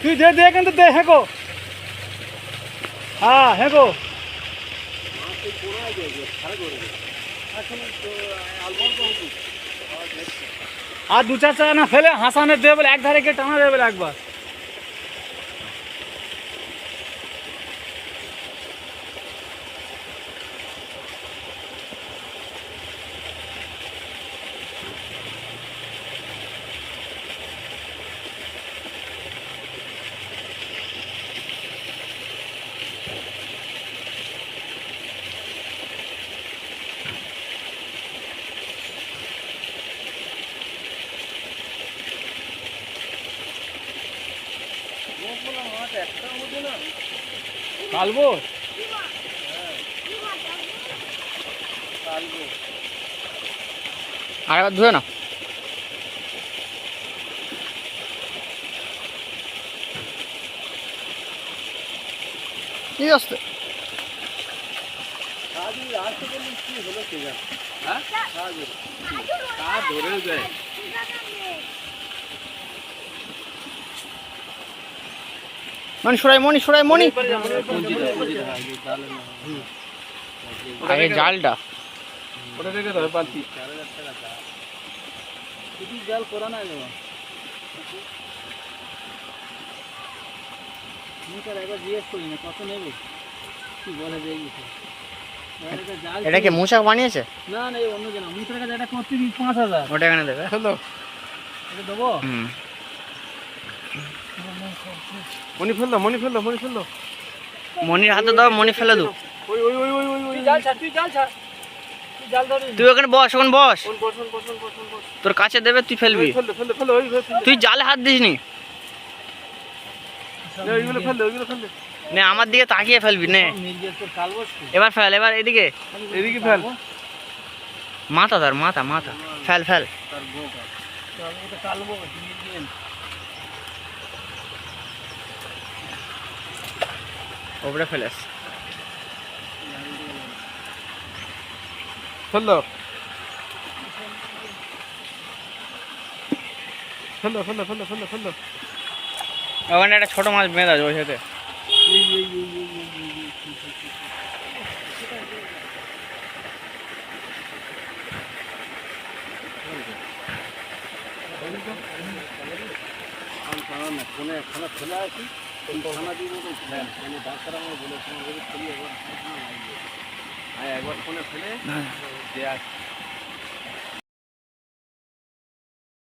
তুই দে দে কিন্তু দে হেগো হ্যাঁ হেগো আর দু চার চাকা না ফেলে হাসানে দেবে বলে এক ধারে গিয়ে টানা দেবে বলে একবার কালবো আরেকবার ধুয়ে না কি আসতে মনি সরাই মনি আরে জালটা ওটা রেখে ধরে পালতি জাল করা না একবার জিজ্ঞেস করি না কত নেবে কি বলে যে এটা কি মুশাক বানিয়েছে না না এই অন্য জন মুখের কাছে এটা করতে 5000 ওটা এখানে দেবে চলো এটা দেবো মনি ফেললো মনির হাতে দাও মনি ফেলে দাও ওই জাল ছাড় তুই জাল ধরে তুই ওখানে বস বস তোর কাছে দেবে তুই ফেলবি ফেলে ওই তুই জালে হাত দিসনি ওইগুলো ফেলে নে আমার দিকে তাকিয়ে ফেলবি নে এবার ফেল এবার এদিকে ফেল মাথা ধর মাথা ফেল ওপরে ফেলেস ফেললো ওখানে একটা ছোট মাছ বেঁধে আছে ওই সাথে ফেলে আসি খানা দিয়ে ডাক্তার আমার বলেছে একবার ফোনে ফেলে